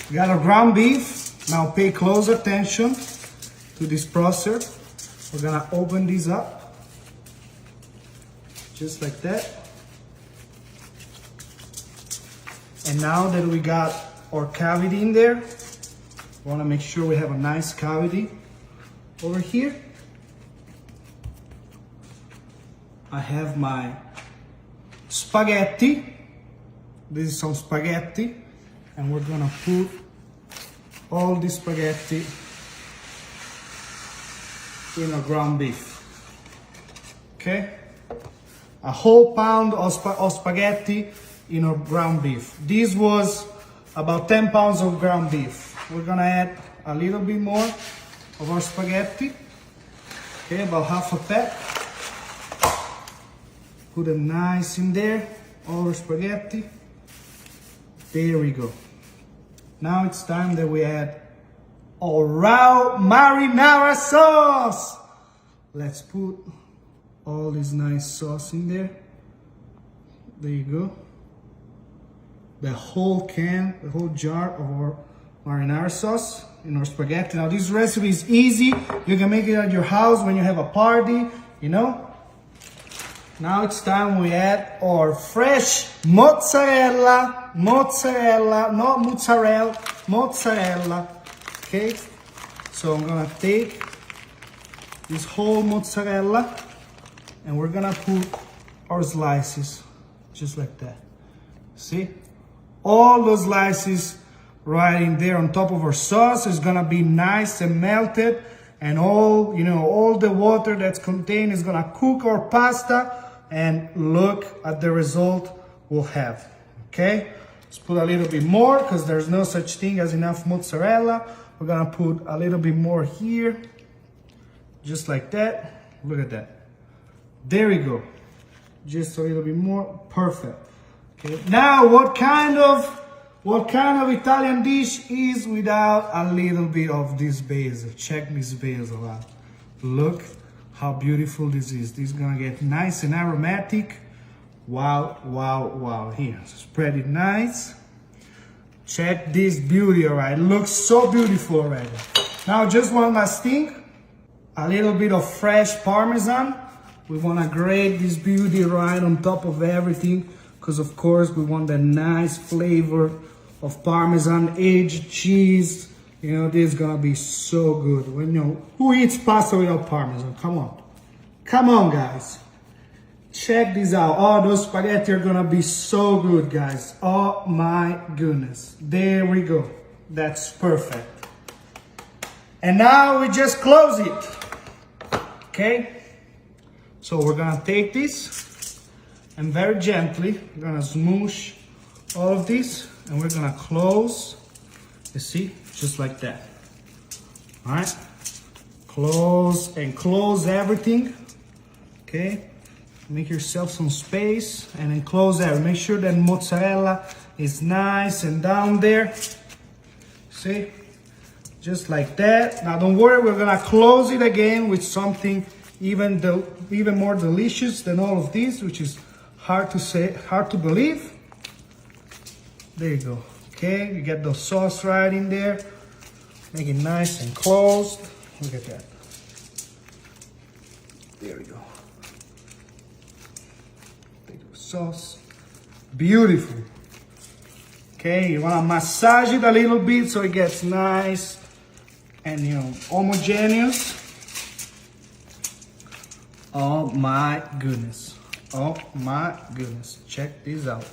We got our ground beef. Now pay close attention to this process. We're gonna open these up, just like that. And now that we got our cavity in there, we wanna make sure we have a nice cavity over here. I have my spaghetti. This is some spaghetti, and we're gonna put all this spaghetti in our ground beef. Okay? A whole pound of spaghetti in our ground beef. This was about 10 pounds of ground beef. We're gonna add a little bit more of our spaghetti. Okay, about half a pack. Put them nice in there, all our spaghetti. There we go. Now it's time that we add our raw marinara sauce. Let's put all this nice sauce in there. There you go. The whole can, the whole jar of our marinara sauce in our spaghetti. Now this recipe is easy. You can make it at your house when you have a party, you know. Now it's time we add our fresh mozzarella, not mozzarella, mozzarella. Okay, so I'm gonna take this whole mozzarella and we're gonna put our slices just like that. See? All those slices right in there on top of our sauce is gonna be nice and melted, and all, you know, all the water that's contained is gonna cook our pasta, and look at the result we'll have. Okay? Let's put a little bit more because there's no such thing as enough mozzarella. We're gonna put a little bit more here, just like that. Look at that. There we go. Just a little bit more, perfect. Okay. Now, what kind of Italian dish is without a little bit of this basil? Check this basil out. Look how beautiful this is. This is gonna get nice and aromatic. Wow, wow, wow. Here, spread it nice. Check this beauty, all right? It looks so beautiful already. Now, just one last thing. A little bit of fresh Parmesan. We wanna grate this beauty right on top of everything, because of course we want that nice flavor of Parmesan, aged cheese. You know, this is gonna be so good. When, you know, who eats pasta without Parmesan? Come on. Come on, guys. Check this out. Oh, those spaghetti are gonna be so good, guys. Oh my goodness. There we go. That's perfect. And now we just close it. Okay? So we're gonna take this and very gently, we're gonna smoosh all of this and we're gonna close. You see? Just like that. All right? Close and close everything. Okay? Make yourself some space and then close that. Make sure that mozzarella is nice and down there. See? Just like that. Now don't worry, we're gonna close it again with something even more delicious than all of these, which is hard to believe. There you go. Okay, you get the sauce right in there. Make it nice and closed. Look at that. There we go. Sauce. Beautiful. Okay, you want to massage it a little bit so it gets nice and, you know, homogeneous. Oh my goodness. Oh my goodness. Check this out.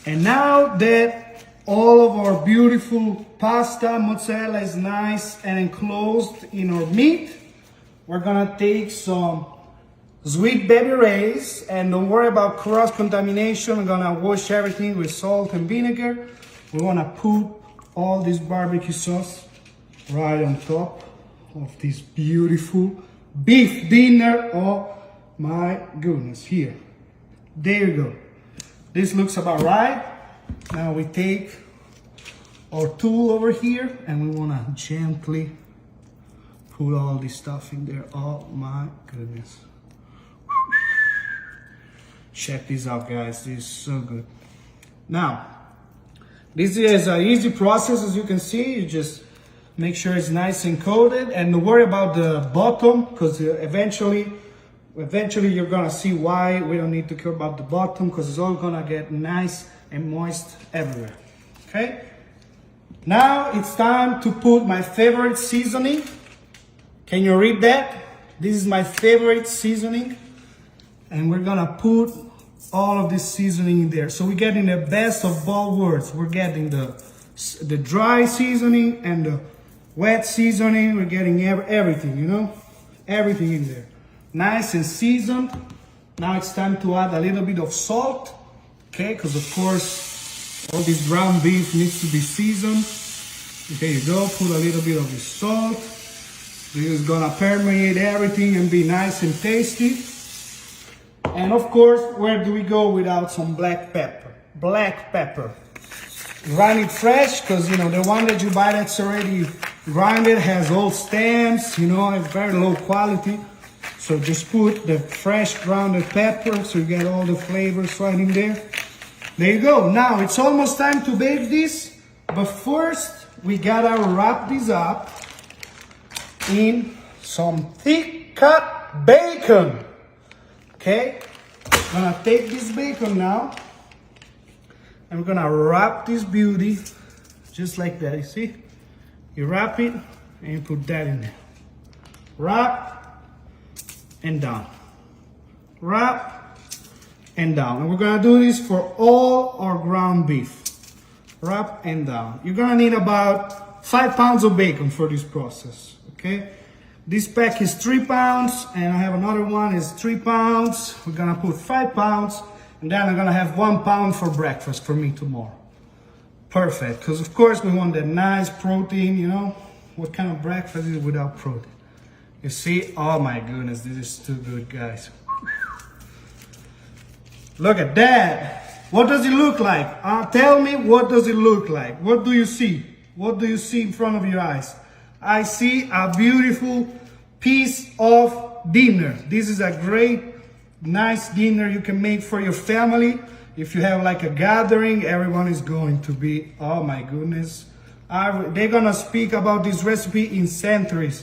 And now that all of our beautiful pasta, mozzarella is nice and enclosed in our meat, we're gonna take some Sweet Baby Ray's, and don't worry about cross-contamination. I'm gonna wash everything with salt and vinegar. We wanna put all this barbecue sauce right on top of this beautiful beef dinner. Oh my goodness, here. There you go. This looks about right. Now we take our tool over here and we wanna gently put all this stuff in there. Oh my goodness. Check this out, guys. This is so good. Now, this is an easy process, as you can see. You just make sure it's nice and coated, and don't worry about the bottom, because eventually you're gonna see why we don't need to care about the bottom, because it's all gonna get nice and moist everywhere. Okay? Now it's time to put my favorite seasoning. Can you read that? This is my favorite seasoning, and we're gonna put all of this seasoning in there. So we're getting the best of both worlds. We're getting the dry seasoning and the wet seasoning. We're getting everything, you know, everything in there. Nice and seasoned. Now it's time to add a little bit of salt, okay? Because of course, all this ground beef needs to be seasoned. There you go, put a little bit of the salt. This is gonna permeate everything and be nice and tasty. And of course, where do we go without some black pepper? Black pepper. Grind it fresh, because you know, the one that you buy that's already grinded has old stems, you know, it's very low quality. So just put the fresh grounded pepper so you get all the flavors right in there. There you go. Now it's almost time to bake this, but first we gotta wrap this up in some thick cut bacon. Okay, I'm gonna take this bacon now, and we're gonna wrap this beauty just like that. You see? You wrap it and you put that in there. Wrap and down. Wrap and down. And we're gonna do this for all our ground beef. Wrap and down. You're gonna need about 5 pounds of bacon for this process. Okay? This pack is 3 pounds, and I have another one is 3 pounds. We're gonna put 5 pounds, and then I'm gonna have 1 pound for breakfast for me tomorrow. Perfect, because of course we want that nice protein, you know. What kind of breakfast is without protein? You see, oh my goodness, this is too good, guys. Look at that. What does it look like? Tell me, what does it look like? What do you see? What do you see in front of your eyes? I see a beautiful piece of dinner. This is a great, nice dinner you can make for your family. If you have like a gathering, everyone is going to be, oh my goodness. They're gonna speak about this recipe in centuries.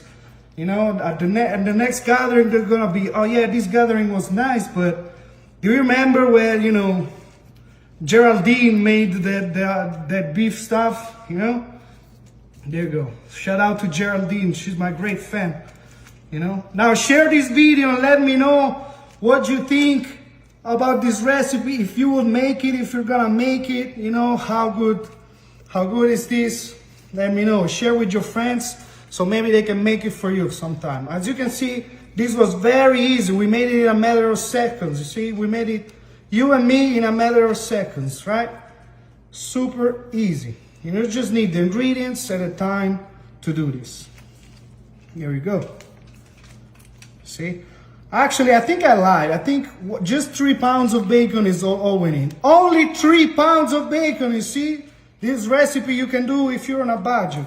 You know, at the next gathering, they're gonna be, oh yeah, this gathering was nice, but do you remember when, you know, Geraldine made that beef stuff, you know? There you go. Shout out to Geraldine. She's my great fan. You know. Now share this video and let me know what you think about this recipe. If you would make it, if you're gonna make it, you know, how good is this? Let me know. Share with your friends so maybe they can make it for you sometime. As you can see, this was very easy. We made it in a matter of seconds. You see, we made it, you and me, in a matter of seconds, right? Super easy. You just need the ingredients at a time to do this. Here we go. See? Actually, I think I lied. I think just 3 pounds of bacon is all we need. Only 3 pounds of bacon, you see? This recipe you can do if you're on a budget.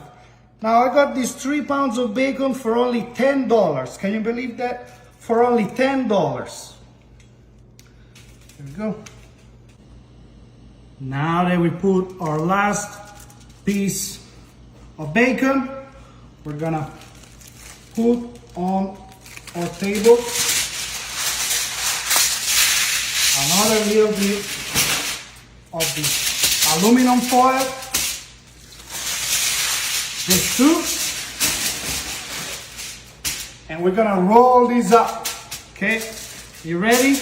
Now, I got these 3 pounds of bacon for only $10. Can you believe that? For only $10. Here we go. Now that we put our last piece of bacon, we're gonna put on our table another little bit of the aluminum foil, just 2, and we're gonna roll these up. Okay, you ready?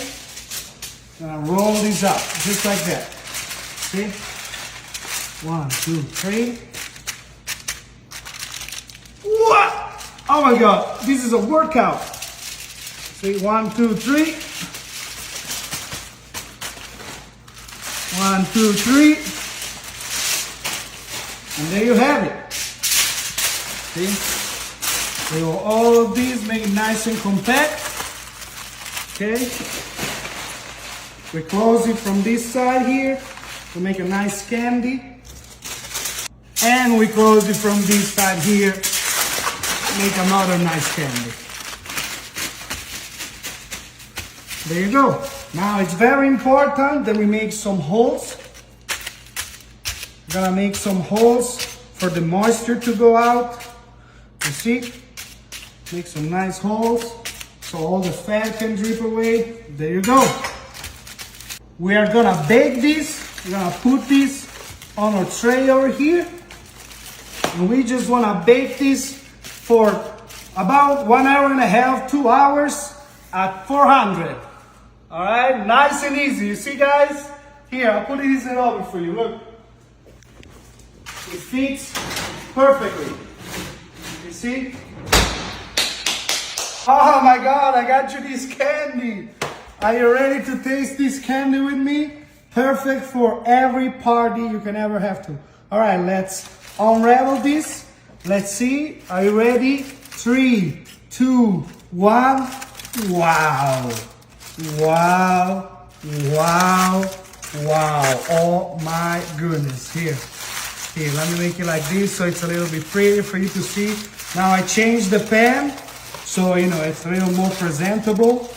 Gonna roll these up just like that. See? 1, 2, 3. What? Oh my God, this is a workout. See, 1, 2, 3. 1, 2, 3. And there you have it. See? We will all of these make it nice and compact. Okay? We close it from this side here to make a nice candy. And we close it from this side here, make another nice candy. There you go. Now it's very important that we make some holes. We're gonna make some holes for the moisture to go out. You see? Make some nice holes so all the fat can drip away. There you go. We are gonna bake this. We're gonna put this on our tray over here. And we just wanna bake this for about 1 hour and a half, 2 hours at 400. All right, nice and easy. You see, guys? Here, I'll put this in over for you. Look, it fits perfectly. You see? Oh my God, I got you this candy. Are you ready to taste this candy with me? Perfect for every party you can ever have to. All right, let's unravel this. Let's see. Are you ready? 3, 2, 1. Wow. Wow. Wow. Wow. Oh my goodness. Here, let me make it like this so it's a little bit prettier for you to see. Now I changed the pan so you know it's a little more presentable.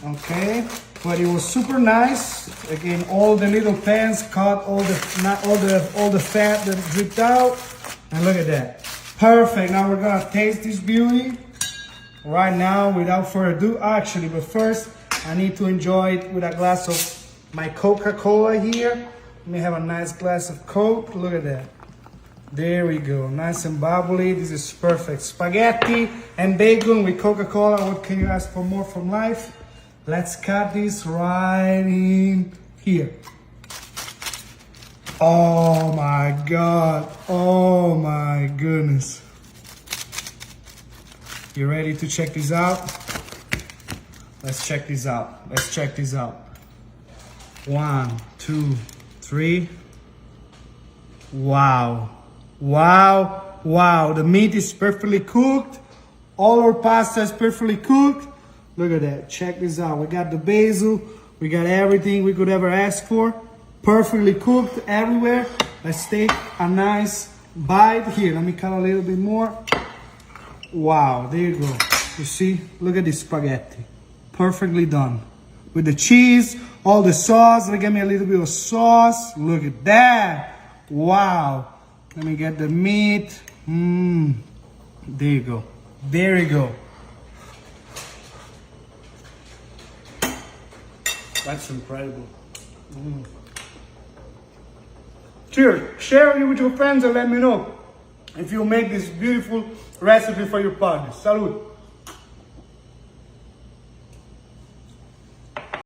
Okay. But it was super nice. Again, all the little pans caught all the fat that dripped out. And look at that. Perfect. Now we're gonna taste this beauty right now without further ado. Actually, but first I need to enjoy it with a glass of my Coca-Cola here. Let me have a nice glass of Coke. Look at that. There we go. Nice and bubbly. This is perfect. Spaghetti and bacon with Coca-Cola. What can you ask for more from life? Let's cut this right in here. Oh my God. Oh my goodness. You ready to check this out? Let's check this out. Let's check this out. 1, 2, 3. Wow. Wow. Wow. The meat is perfectly cooked. All our pasta is perfectly cooked. Look at that. Check this out. We got the basil. We got everything we could ever ask for. Perfectly cooked everywhere. Let's take a nice bite. Here, let me cut a little bit more. Wow, there you go. You see? Look at this spaghetti. Perfectly done. With the cheese, all the sauce. Let me get me a little bit of sauce. Look at that. Wow. Let me get the meat. There you go. There you go. That's incredible. Cheers. Share it with your friends and let me know if you make this beautiful recipe for your party. Salud.